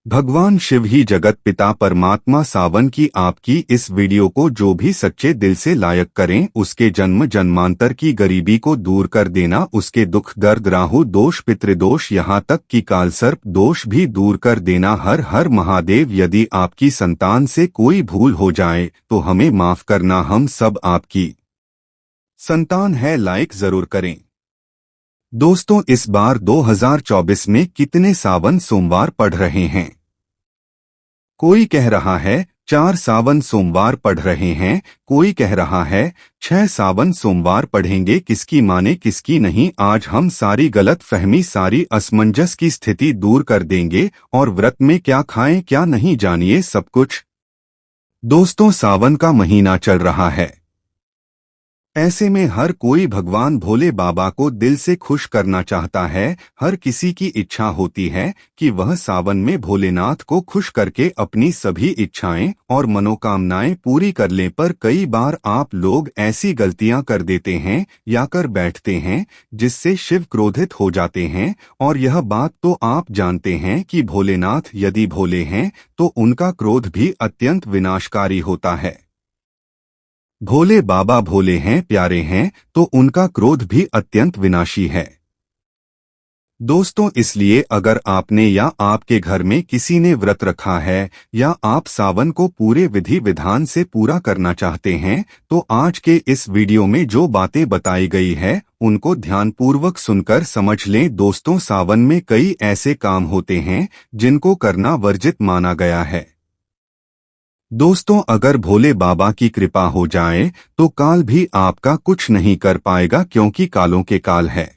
भगवान शिव ही जगत पिता परमात्मा सावन की आपकी इस वीडियो को जो भी सच्चे दिल से लायक करें उसके जन्म जन्मांतर की गरीबी को दूर कर देना, उसके दुख दर्द राहु दोष पितृदोष यहाँ तक कि कालसर्प दोष भी दूर कर देना। हर हर महादेव। यदि आपकी संतान से कोई भूल हो जाए तो हमें माफ करना, हम सब आपकी संतान है। लाइक जरूर करें। दोस्तों, इस बार 2024 में कितने सावन सोमवार पढ़ रहे हैं? कोई कह रहा है 4 सावन सोमवार पढ़ रहे हैं, कोई कह रहा है 6 सावन सोमवार पढ़ेंगे। किसकी माने किसकी नहीं, आज हम सारी गलत फहमी, सारी असमंजस की स्थिति दूर कर देंगे और व्रत में क्या खाएं क्या नहीं जानिए सब कुछ। दोस्तों, सावन का महीना चल रहा है। ऐसे में हर कोई भगवान भोले बाबा को दिल से खुश करना चाहता है। हर किसी की इच्छा होती है कि वह सावन में भोलेनाथ को खुश करके अपनी सभी इच्छाएं और मनोकामनाएं पूरी कर लें। पर कई बार आप लोग ऐसी गलतियां कर देते हैं या कर बैठते हैं जिससे शिव क्रोधित हो जाते हैं। और यह बात तो आप जानते हैं कि भोलेनाथ यदि भोले हैं तो उनका क्रोध भी अत्यंत विनाशकारी होता है। भोले बाबा भोले हैं, प्यारे हैं, तो उनका क्रोध भी अत्यंत विनाशी है। दोस्तों, इसलिए अगर आपने या आपके घर में किसी ने व्रत रखा है या आप सावन को पूरे विधि विधान से पूरा करना चाहते हैं तो आज के इस वीडियो में जो बातें बताई गई है उनको ध्यानपूर्वक सुनकर समझ लें। दोस्तों, सावन में कई ऐसे काम होते हैं जिनको करना वर्जित माना गया है। दोस्तों, अगर भोले बाबा की कृपा हो जाए तो काल भी आपका कुछ नहीं कर पाएगा, क्योंकि कालों के काल है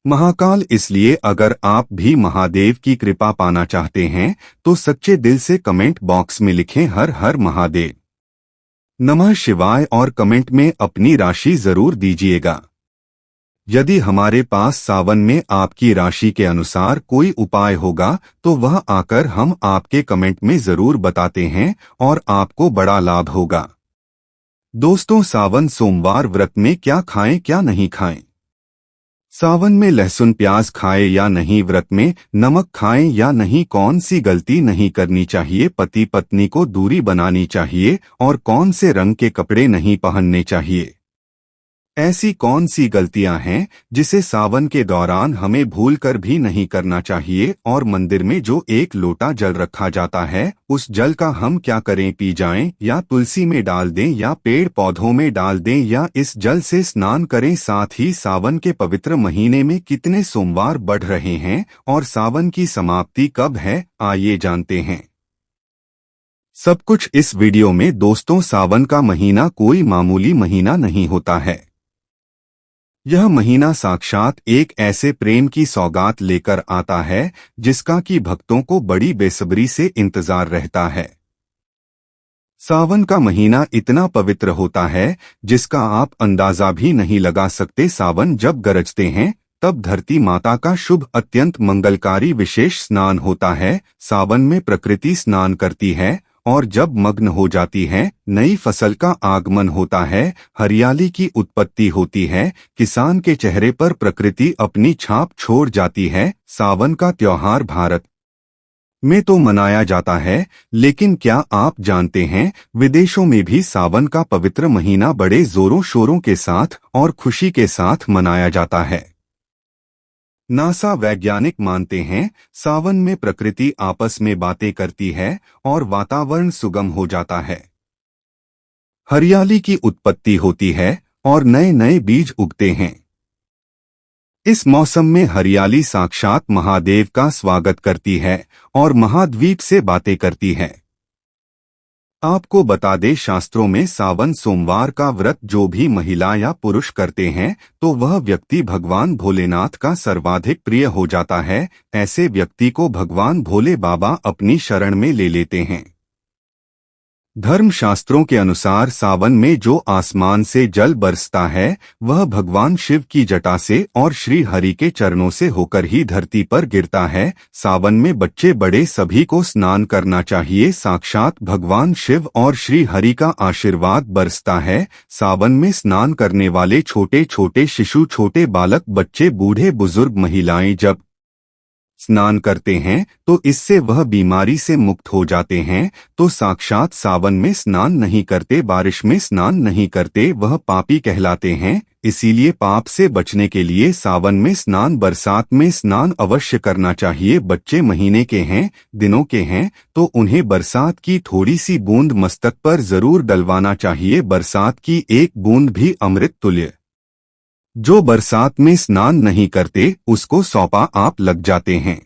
महाकाल। इसलिए अगर आप भी महादेव की कृपा पाना चाहते हैं तो सच्चे दिल से कमेंट बॉक्स में लिखें हर हर महादेव नमः शिवाय और कमेंट में अपनी राशि जरूर दीजिएगा। यदि हमारे पास सावन में आपकी राशि के अनुसार कोई उपाय होगा तो वह आकर हम आपके कमेंट में जरूर बताते हैं और आपको बड़ा लाभ होगा। दोस्तों, सावन सोमवार व्रत में क्या खाएं क्या नहीं खाएं? सावन में लहसुन प्याज खाएं या नहीं? व्रत में नमक खाएं या नहीं? कौन सी गलती नहीं करनी चाहिए? पति पत्नी को दूरी बनानी चाहिए और कौन से रंग के कपड़े नहीं पहनने चाहिए? ऐसी कौन सी गलतियां हैं जिसे सावन के दौरान हमें भूल कर भी नहीं करना चाहिए? और मंदिर में जो 1 लोटा जल रखा जाता है उस जल का हम क्या करें? पी जाएं या तुलसी में डाल दें या पेड़ पौधों में डाल दें या इस जल से स्नान करें? साथ ही सावन के पवित्र महीने में कितने सोमवार बढ़ रहे हैं और सावन की समाप्ति कब है, आइए जानते हैं सब कुछ इस वीडियो में। दोस्तों, सावन का महीना कोई मामूली महीना नहीं होता है। यह महीना साक्षात एक ऐसे प्रेम की सौगात लेकर आता है जिसका कि भक्तों को बड़ी बेसब्री से इंतजार रहता है। सावन का महीना इतना पवित्र होता है जिसका आप अंदाजा भी नहीं लगा सकते। सावन जब गरजते हैं तब धरती माता का शुभ अत्यंत मंगलकारी विशेष स्नान होता है। सावन में प्रकृति स्नान करती है और जब मग्न हो जाती है नई फसल का आगमन होता है, हरियाली की उत्पत्ति होती है, किसान के चेहरे पर प्रकृति अपनी छाप छोड़ जाती है। सावन का त्योहार भारत में तो मनाया जाता है, लेकिन क्या आप जानते हैं विदेशों में भी सावन का पवित्र महीना बड़े जोरों शोरों के साथ और खुशी के साथ मनाया जाता है। नासा वैज्ञानिक मानते हैं सावन में प्रकृति आपस में बातें करती है और वातावरण सुगम हो जाता है, हरियाली की उत्पत्ति होती है और नए नए बीज उगते हैं। इस मौसम में हरियाली साक्षात महादेव का स्वागत करती है और महाद्वीप से बातें करती है। आपको बता दें, शास्त्रों में सावन सोमवार का व्रत जो भी महिला या पुरुष करते हैं तो वह व्यक्ति भगवान भोलेनाथ का सर्वाधिक प्रिय हो जाता है। ऐसे व्यक्ति को भगवान भोले बाबा अपनी शरण में ले लेते हैं। धर्म शास्त्रों के अनुसार सावन में जो आसमान से जल बरसता है वह भगवान शिव की जटा से और श्री हरि के चरणों से होकर ही धरती पर गिरता है। सावन में बच्चे बड़े सभी को स्नान करना चाहिए, साक्षात भगवान शिव और श्री हरि का आशीर्वाद बरसता है। सावन में स्नान करने वाले छोटे छोटे शिशु, छोटे बालक, बच्चे, बूढ़े बुजुर्ग, महिलाएं जब स्नान करते हैं तो इससे वह बीमारी से मुक्त हो जाते हैं, तो साक्षात सावन में स्नान नहीं करते, बारिश में स्नान नहीं करते, वह पापी कहलाते हैं। इसीलिए पाप से बचने के लिए सावन में स्नान, बरसात में स्नान अवश्य करना चाहिए। बच्चे महीने के हैं, दिनों के हैं, तो उन्हें बरसात की थोड़ी सी बूंद मस्तक पर जरूर डलवाना चाहिए। बरसात की एक बूंद भी अमृत तुल्य। जो बरसात में स्नान नहीं करते उसको सौंपा आप लग जाते हैं।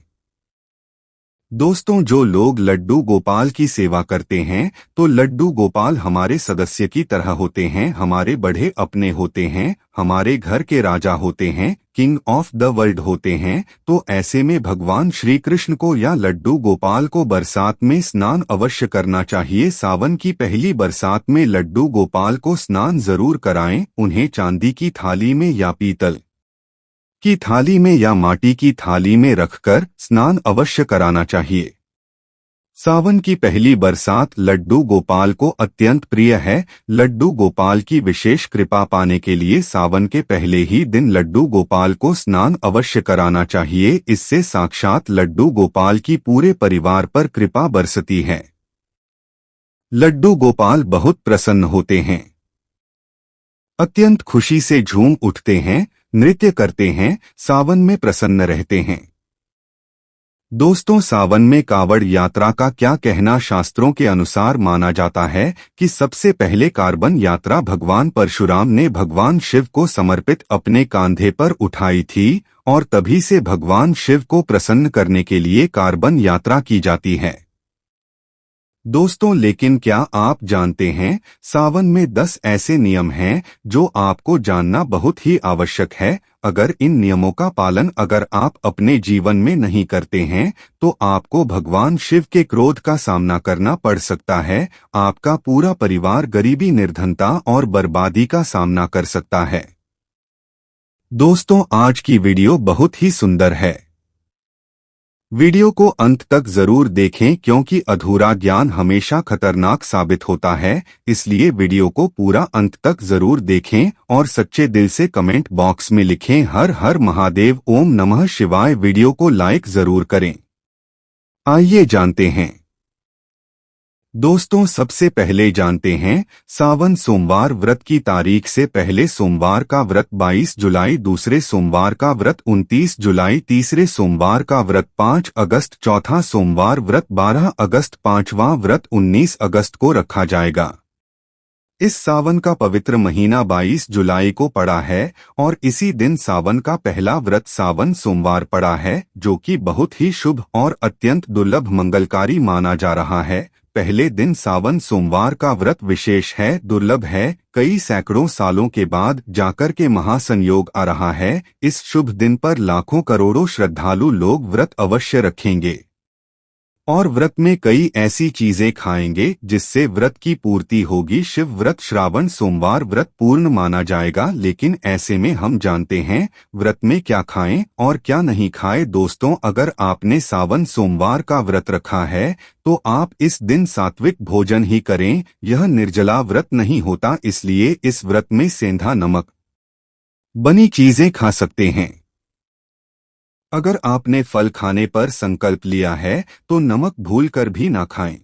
दोस्तों, जो लोग लड्डू गोपाल की सेवा करते हैं तो लड्डू गोपाल हमारे सदस्य की तरह होते हैं, हमारे बड़े अपने होते हैं, हमारे घर के राजा होते हैं, किंग ऑफ द वर्ल्ड होते हैं। तो ऐसे में भगवान श्री कृष्ण को या लड्डू गोपाल को बरसात में स्नान अवश्य करना चाहिए। सावन की पहली बरसात में लड्डू गोपाल को स्नान जरूर कराएं। उन्हें चांदी की थाली में या पीतल की थाली में या माटी की थाली में रखकर स्नान अवश्य कराना चाहिए। सावन की पहली बरसात लड्डू गोपाल को अत्यंत प्रिय है। लड्डू गोपाल की विशेष कृपा पाने के लिए सावन के पहले ही दिन लड्डू गोपाल को स्नान अवश्य कराना चाहिए। इससे साक्षात लड्डू गोपाल की पूरे परिवार पर कृपा बरसती है। लड्डू गोपाल बहुत प्रसन्न होते हैं, अत्यंत खुशी से झूम उठते हैं, नृत्य करते हैं, सावन में प्रसन्न रहते हैं। दोस्तों, सावन में कावड़ यात्रा का क्या कहना? शास्त्रों के अनुसार माना जाता है कि सबसे पहले कार्बन यात्रा भगवान परशुराम ने भगवान शिव को समर्पित अपने कांधे पर उठाई थी और तभी से भगवान शिव को प्रसन्न करने के लिए कार्बन यात्रा की जाती है। दोस्तों, लेकिन क्या आप जानते हैं सावन में 10 ऐसे नियम हैं जो आपको जानना बहुत ही आवश्यक है। अगर इन नियमों का पालन अगर आप अपने जीवन में नहीं करते हैं तो आपको भगवान शिव के क्रोध का सामना करना पड़ सकता है। आपका पूरा परिवार गरीबी, निर्धनता और बर्बादी का सामना कर सकता है। दोस्तों, आज की वीडियो बहुत ही सुंदर है। वीडियो को अंत तक जरूर देखें क्योंकि अधूरा ज्ञान हमेशा खतरनाक साबित होता है। इसलिए वीडियो को पूरा अंत तक जरूर देखें और सच्चे दिल से कमेंट बॉक्स में लिखें हर हर महादेव, ओम नमः शिवाय। वीडियो को लाइक जरूर करें। आइए जानते हैं। दोस्तों, सबसे पहले जानते हैं सावन सोमवार व्रत की तारीख से पहले सोमवार का व्रत 22 जुलाई, दूसरे सोमवार का व्रत 29 जुलाई, तीसरे सोमवार का व्रत 5 अगस्त, चौथा सोमवार व्रत 12 अगस्त, पांचवा व्रत 19 अगस्त को रखा जाएगा। इस सावन का पवित्र महीना 22 जुलाई को पड़ा है और इसी दिन सावन का पहला व्रत सावन सोमवार पड़ा है, जो कि बहुत ही शुभ और अत्यंत दुर्लभ मंगलकारी माना जा रहा है। पहले दिन सावन सोमवार का व्रत विशेष है, दुर्लभ है, कई सैकड़ों सालों के बाद जाकर के महासंयोग आ रहा है। इस शुभ दिन पर लाखों करोड़ों श्रद्धालु लोग व्रत अवश्य रखेंगे और व्रत में कई ऐसी चीजें खाएंगे जिससे व्रत की पूर्ति होगी। शिव व्रत श्रावण सोमवार व्रत पूर्ण माना जाएगा, लेकिन ऐसे में हम जानते हैं व्रत में क्या खाएं और क्या नहीं खाएं। दोस्तों, अगर आपने सावन सोमवार का व्रत रखा है तो आप इस दिन सात्विक भोजन ही करें। यह निर्जला व्रत नहीं होता, इसलिए इस व्रत में सेंधा नमक बनी चीजें खा सकते हैं। अगर आपने फल खाने पर संकल्प लिया है तो नमक भूलकर भी ना खाएं।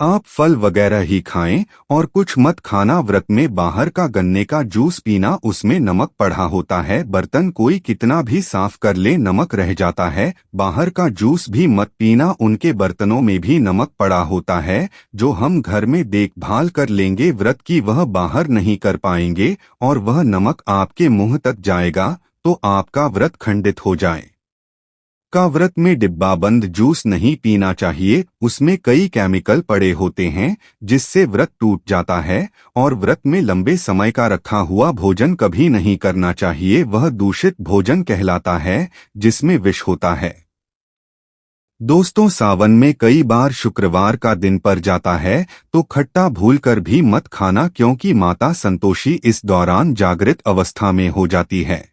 आप फल वगैरह ही खाएं और कुछ मत खाना। व्रत में बाहर का गन्ने का जूस पीना, उसमें नमक पड़ा होता है। बर्तन कोई कितना भी साफ कर ले नमक रह जाता है। बाहर का जूस भी मत पीना, उनके बर्तनों में भी नमक पड़ा होता है। जो हम घर में देखभाल कर लेंगे व्रत की, वह बाहर नहीं कर पाएंगे और वह नमक आपके मुंह तक जाएगा तो आपका व्रत खंडित हो जाए। का व्रत में डिब्बाबंद जूस नहीं पीना चाहिए, उसमें कई केमिकल पड़े होते हैं जिससे व्रत टूट जाता है। और व्रत में लंबे समय का रखा हुआ भोजन कभी नहीं करना चाहिए, वह दूषित भोजन कहलाता है जिसमें विष होता है। दोस्तों, सावन में कई बार शुक्रवार का दिन पड़ जाता है तो खट्टा भूलकर भी मत खाना, क्योंकि माता संतोषी इस दौरान जागृत अवस्था में हो जाती है,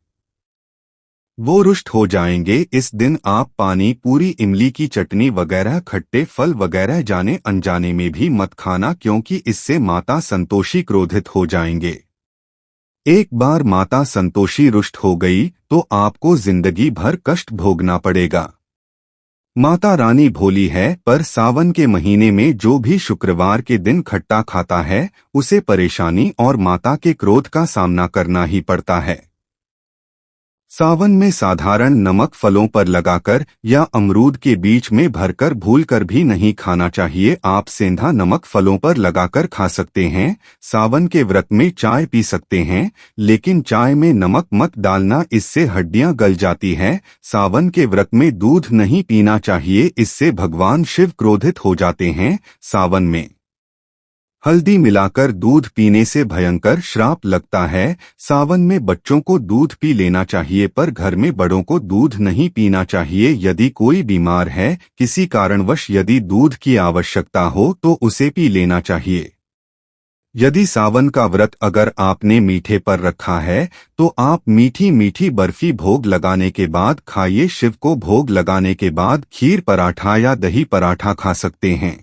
वो रुष्ट हो जाएंगे। इस दिन आप पानी पूरी, इमली की चटनी वगैरह, खट्टे फल वगैरह जाने अनजाने में भी मत खाना, क्योंकि इससे माता संतोषी क्रोधित हो जाएंगे। एक बार माता संतोषी रुष्ट हो गई तो आपको जिंदगी भर कष्ट भोगना पड़ेगा। माता रानी भोली है, पर सावन के महीने में जो भी शुक्रवार के दिन खट्टा खाता है उसे परेशानी और माता के क्रोध का सामना करना ही पड़ता है। सावन में साधारण नमक फलों पर लगाकर या अमरूद के बीच में भरकर भूलकर भी नहीं खाना चाहिए। आप सेंधा नमक फलों पर लगाकर खा सकते हैं। सावन के व्रत में चाय पी सकते हैं, लेकिन चाय में नमक मत डालना, इससे हड्डियां गल जाती है। सावन के व्रत में दूध नहीं पीना चाहिए, इससे भगवान शिव क्रोधित हो जाते हैं। सावन में हल्दी मिलाकर दूध पीने से भयंकर श्राप लगता है। सावन में बच्चों को दूध पी लेना चाहिए, पर घर में बड़ों को दूध नहीं पीना चाहिए। यदि कोई बीमार है, किसी कारणवश यदि दूध की आवश्यकता हो तो उसे पी लेना चाहिए। यदि सावन का व्रत अगर आपने मीठे पर रखा है तो आप मीठी मीठी बर्फी भोग लगाने के बाद खाइए। शिव को भोग लगाने के बाद खीर पराठा या दही पराठा खा सकते हैं।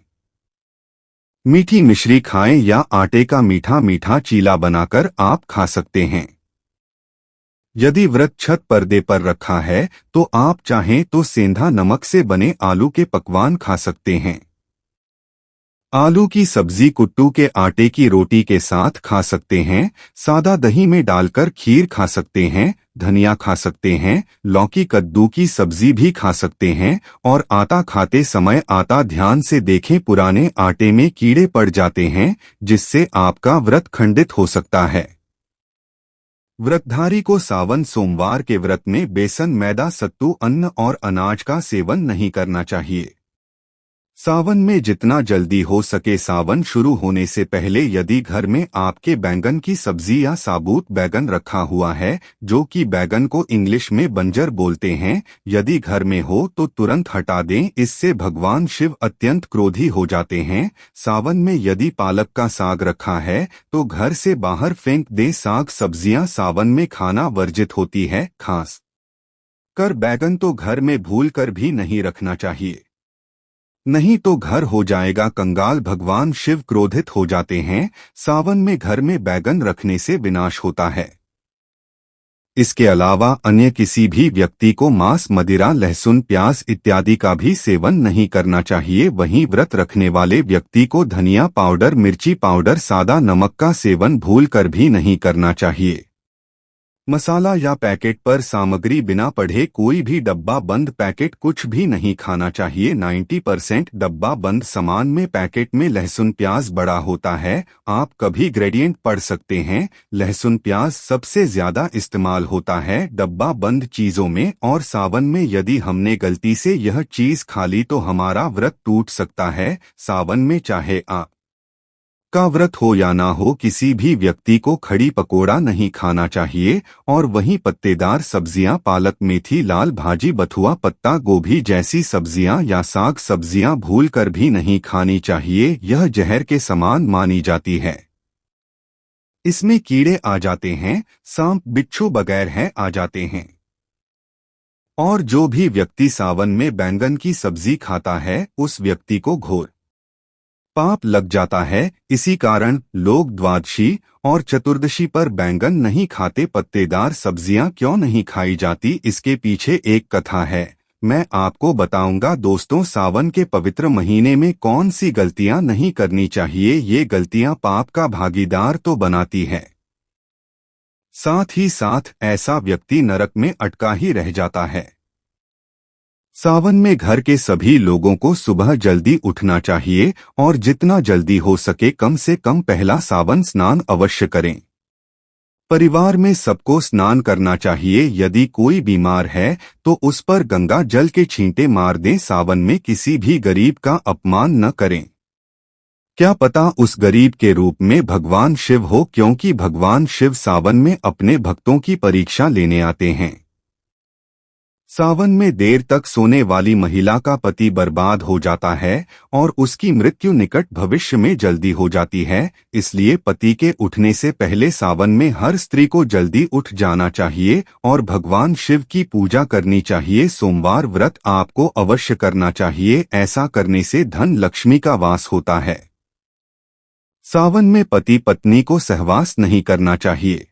मीठी मिश्री खाएं या आटे का मीठा मीठा चीला बनाकर आप खा सकते हैं। यदि व्रत छत पर्दे पर रखा है तो आप चाहें तो सेंधा नमक से बने आलू के पकवान खा सकते हैं। आलू की सब्जी कुट्टू के आटे की रोटी के साथ खा सकते हैं। सादा दही में डालकर खीर खा सकते हैं। धनिया खा सकते हैं। लौकी कद्दू की सब्जी भी खा सकते हैं। और आटा खाते समय आटा ध्यान से देखें, पुराने आटे में कीड़े पड़ जाते हैं, जिससे आपका व्रत खंडित हो सकता है। व्रतधारी को सावन सोमवार के व्रत में बेसन, मैदा, सत्तू, अन्न और अनाज का सेवन नहीं करना चाहिए। सावन में जितना जल्दी हो सके सावन शुरू होने से पहले यदि घर में आपके बैंगन की सब्जी या साबुत बैंगन रखा हुआ है, जो कि बैंगन को इंग्लिश में बंजर बोलते हैं, यदि घर में हो तो तुरंत हटा दें, इससे भगवान शिव अत्यंत क्रोधी हो जाते हैं। सावन में यदि पालक का साग रखा है तो घर से बाहर फेंक दें। साग सब्जियां सावन में खाना वर्जित होती है, खास कर बैंगन तो घर में भूल कर भी नहीं रखना चाहिए, नहीं तो घर हो जाएगा कंगाल। भगवान शिव क्रोधित हो जाते हैं। सावन में घर में बैंगन रखने से विनाश होता है। इसके अलावा अन्य किसी भी व्यक्ति को मांस, मदिरा, लहसुन, प्याज इत्यादि का भी सेवन नहीं करना चाहिए। वहीं व्रत रखने वाले व्यक्ति को धनिया पाउडर, मिर्ची पाउडर, सादा नमक का सेवन भूल कर भी नहीं करना चाहिए। मसाला या पैकेट पर सामग्री बिना पढ़े कोई भी डब्बा बंद पैकेट कुछ भी नहीं खाना चाहिए। 90% डब्बा बंद सामान में पैकेट में लहसुन प्याज बड़ा होता है। आप कभी ग्रेडियंट पढ़ सकते हैं। लहसुन प्याज सबसे ज्यादा इस्तेमाल होता है डब्बा बंद चीजों में, और सावन में यदि हमने गलती से यह चीज खा ली तो हमारा व्रत टूट सकता है। सावन में चाहे आप का व्रत हो या ना हो, किसी भी व्यक्ति को खड़ी पकोड़ा नहीं खाना चाहिए। और वहीं पत्तेदार सब्जियां, पालक, मेथी, लाल भाजी, बथुआ, पत्ता गोभी जैसी सब्जियां या साग सब्जियां भूल कर भी नहीं खानी चाहिए। यह जहर के समान मानी जाती है। इसमें कीड़े आ जाते हैं, सांप बिच्छू बगैर है आ जाते हैं। और जो भी व्यक्ति सावन में बैंगन की सब्जी खाता है उस व्यक्ति को घोर पाप लग जाता है। इसी कारण लोग द्वादशी और चतुर्दशी पर बैंगन नहीं खाते। पत्तेदार सब्जियां क्यों नहीं खाई जाती, इसके पीछे एक कथा है, मैं आपको बताऊंगा। दोस्तों, सावन के पवित्र महीने में कौन सी गलतियां नहीं करनी चाहिए। ये गलतियां पाप का भागीदार तो बनाती है, साथ ही साथ ऐसा व्यक्ति नरक में अटका ही रह जाता है। सावन में घर के सभी लोगों को सुबह जल्दी उठना चाहिए और जितना जल्दी हो सके कम से कम पहला सावन स्नान अवश्य करें। परिवार में सबको स्नान करना चाहिए। यदि कोई बीमार है तो उस पर गंगा जल के छींटे मार दें। सावन में किसी भी गरीब का अपमान न करें। क्या पता उस गरीब के रूप में भगवान शिव हो, क्योंकि भगवान शिव सावन में अपने भक्तों की परीक्षा लेने आते हैं। सावन में देर तक सोने वाली महिला का पति बर्बाद हो जाता है और उसकी मृत्यु निकट भविष्य में जल्दी हो जाती है। इसलिए पति के उठने से पहले सावन में हर स्त्री को जल्दी उठ जाना चाहिए और भगवान शिव की पूजा करनी चाहिए। सोमवार व्रत आपको अवश्य करना चाहिए, ऐसा करने से धन लक्ष्मी का वास होता है। सावन में पति पत्नी को सहवास नहीं करना चाहिए।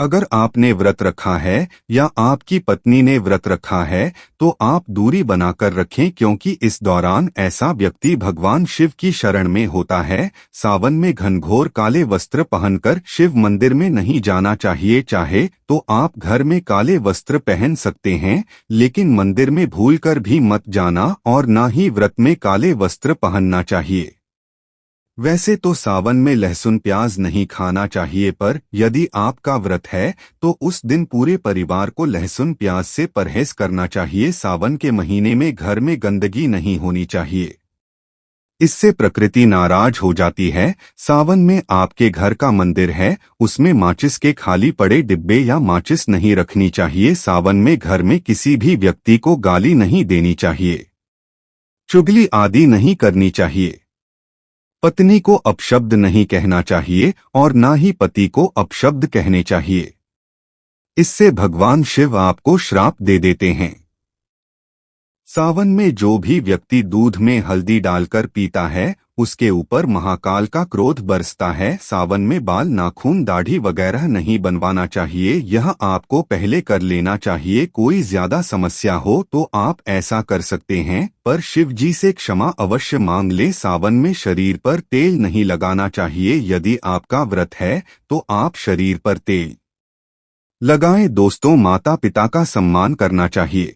अगर आपने व्रत रखा है या आपकी पत्नी ने व्रत रखा है तो आप दूरी बनाकर रखें, क्योंकि इस दौरान ऐसा व्यक्ति भगवान शिव की शरण में होता है। सावन में घनघोर काले वस्त्र पहनकर शिव मंदिर में नहीं जाना चाहिए। चाहे तो आप घर में काले वस्त्र पहन सकते हैं, लेकिन मंदिर में भूलकर भी मत जाना और ना ही व्रत में काले वस्त्र पहनना चाहिए। वैसे तो सावन में लहसुन प्याज नहीं खाना चाहिए, पर यदि आपका व्रत है तो उस दिन पूरे परिवार को लहसुन प्याज से परहेज करना चाहिए। सावन के महीने में घर में गंदगी नहीं होनी चाहिए, इससे प्रकृति नाराज हो जाती है। सावन में आपके घर का मंदिर है, उसमें माचिस के खाली पड़े डिब्बे या माचिस नहीं रखनी चाहिए। सावन में घर में किसी भी व्यक्ति को गाली नहीं देनी चाहिए, चुगली आदि नहीं करनी चाहिए। पत्नी को अपशब्द नहीं कहना चाहिए और ना ही पति को अपशब्द कहने चाहिए, इससे भगवान शिव आपको श्राप दे देते हैं। सावन में जो भी व्यक्ति दूध में हल्दी डालकर पीता है उसके ऊपर महाकाल का क्रोध बरसता है। सावन में बाल, नाखून, दाढ़ी वगैरह नहीं बनवाना चाहिए, यह आपको पहले कर लेना चाहिए। कोई ज्यादा समस्या हो तो आप ऐसा कर सकते हैं, पर शिव जी से क्षमा अवश्य मांग ले। सावन में शरीर पर तेल नहीं लगाना चाहिए। यदि आपका व्रत है तो आप शरीर पर तेल लगाएं। दोस्तों, माता पिता का सम्मान करना चाहिए,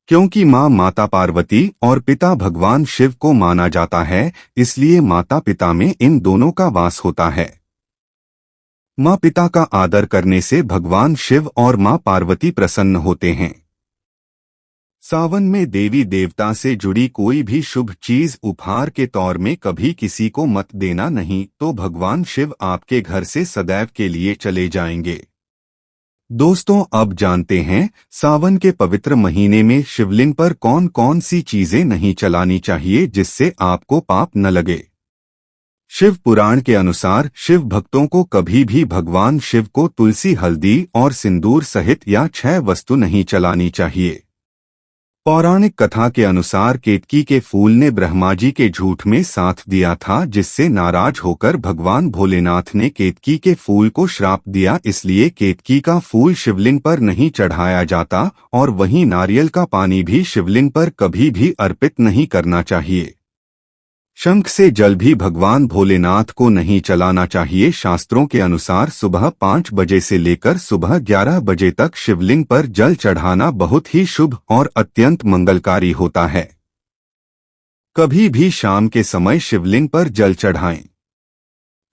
क्योंकि माता पार्वती और पिता भगवान शिव को माना जाता है, इसलिए माता पिता में इन दोनों का वास होता है। माँ पिता का आदर करने से भगवान शिव और माँ पार्वती प्रसन्न होते हैं। सावन में देवी देवता से जुड़ी कोई भी शुभ चीज उपहार के तौर में कभी किसी को मत देना, नहीं तो भगवान शिव आपके घर से सदैव के लिए चले जाएंगे। दोस्तों, अब जानते हैं सावन के पवित्र महीने में शिवलिंग पर कौन कौन सी चीजें नहीं चलानी चाहिए जिससे आपको पाप न लगे। शिव पुराण के अनुसार शिव भक्तों को कभी भी भगवान शिव को तुलसी, हल्दी और सिंदूर सहित या 6 वस्तु नहीं चलानी चाहिए। पौराणिक कथा के अनुसार केतकी के फूल ने ब्रह्मा जी के झूठ में साथ दिया था, जिससे नाराज होकर भगवान भोलेनाथ ने केतकी के फूल को श्राप दिया। इसलिए केतकी का फूल शिवलिंग पर नहीं चढ़ाया जाता और वहीं नारियल का पानी भी शिवलिंग पर कभी भी अर्पित नहीं करना चाहिए। शंख से जल भी भगवान भोलेनाथ को नहीं चलाना चाहिए। शास्त्रों के अनुसार सुबह 5 बजे से लेकर सुबह 11 बजे तक शिवलिंग पर जल चढ़ाना बहुत ही शुभ और अत्यंत मंगलकारी होता है। कभी भी शाम के समय शिवलिंग पर जल चढ़ाएं।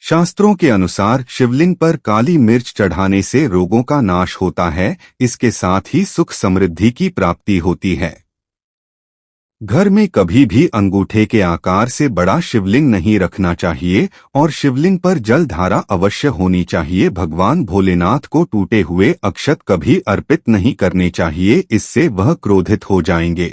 शास्त्रों के अनुसार शिवलिंग पर काली मिर्च चढ़ाने से रोगों का नाश होता है, इसके साथ ही सुख समृद्धि की प्राप्ति होती है। घर में कभी भी अंगूठे के आकार से बड़ा शिवलिंग नहीं रखना चाहिए और शिवलिंग पर जल धारा अवश्य होनी चाहिए। भगवान भोलेनाथ को टूटे हुए अक्षत कभी अर्पित नहीं करने चाहिए, इससे वह क्रोधित हो जाएंगे।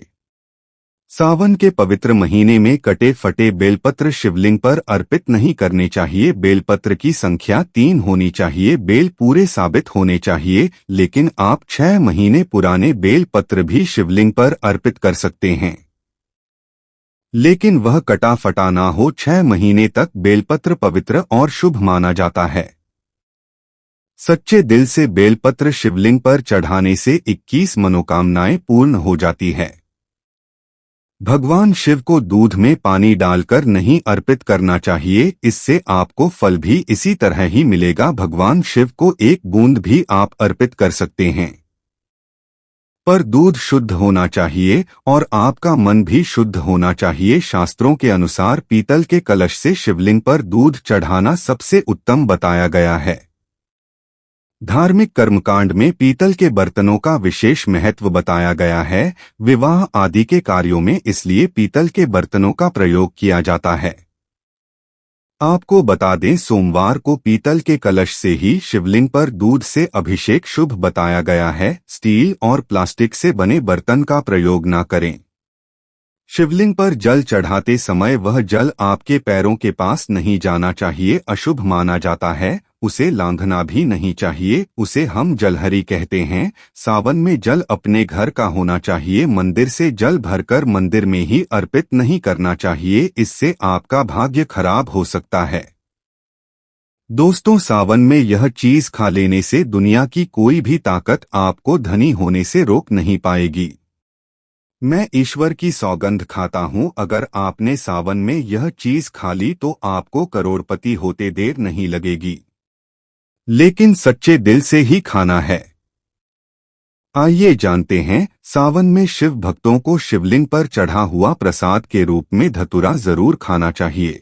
सावन के पवित्र महीने में कटे फटे बेलपत्र शिवलिंग पर अर्पित नहीं करने चाहिए। बेलपत्र की संख्या 3 होनी चाहिए। बेल पूरे साबित होने चाहिए, लेकिन आप 6 महीने पुराने बेलपत्र भी शिवलिंग पर अर्पित कर सकते हैं, लेकिन वह कटा फटा ना हो। 6 महीने तक बेलपत्र पवित्र और शुभ माना जाता है। सच्चे दिल से बेलपत्र शिवलिंग पर चढ़ाने से 21 मनोकामनाएं पूर्ण हो जाती है। भगवान शिव को दूध में पानी डालकर नहीं अर्पित करना चाहिए, इससे आपको फल भी इसी तरह ही मिलेगा। भगवान शिव को 1 बूंद भी आप अर्पित कर सकते हैं, पर दूध शुद्ध होना चाहिए और आपका मन भी शुद्ध होना चाहिए। शास्त्रों के अनुसार पीतल के कलश से शिवलिंग पर दूध चढ़ाना सबसे उत्तम बताया गया है। धार्मिक कर्मकांड में पीतल के बर्तनों का विशेष महत्व बताया गया है। विवाह आदि के कार्यों में इसलिए पीतल के बर्तनों का प्रयोग किया जाता है। आपको बता दें, सोमवार को पीतल के कलश से ही शिवलिंग पर दूध से अभिषेक शुभ बताया गया है। स्टील और प्लास्टिक से बने बर्तन का प्रयोग न करें। शिवलिंग पर जल चढ़ाते समय वह जल आपके पैरों के पास नहीं जाना चाहिए, अशुभ माना जाता है। उसे लांघना भी नहीं चाहिए, उसे हम जलहरी कहते हैं। सावन में जल अपने घर का होना चाहिए। मंदिर से जल भरकर मंदिर में ही अर्पित नहीं करना चाहिए, इससे आपका भाग्य खराब हो सकता है। दोस्तों, सावन में यह चीज खा लेने से दुनिया की कोई भी ताकत आपको धनी होने से रोक नहीं पाएगी। मैं ईश्वर की सौगंध खाता हूं, अगर आपने सावन में यह चीज खा ली तो आपको करोड़पति होते देर नहीं लगेगी, लेकिन सच्चे दिल से ही खाना है। आइए जानते हैं, सावन में शिव भक्तों को शिवलिंग पर चढ़ा हुआ प्रसाद के रूप में धतूरा जरूर खाना चाहिए।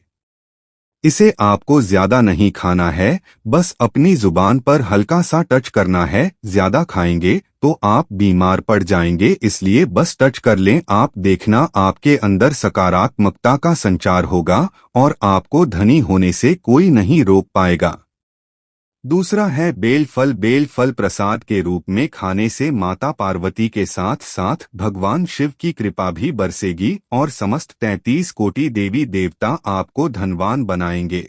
इसे आपको ज्यादा नहीं खाना है, बस अपनी जुबान पर हल्का सा टच करना है। ज्यादा खाएंगे तो आप बीमार पड़ जाएंगे, इसलिए बस टच कर लें। आप देखना, आपके अंदर सकारात्मकता का संचार होगा और आपको धनी होने से कोई नहीं रोक पाएगा। दूसरा है बेल फल। बेल फल प्रसाद के रूप में खाने से माता पार्वती के साथ साथ भगवान शिव की कृपा भी बरसेगी और समस्त 33 कोटि देवी देवता आपको धनवान बनाएंगे।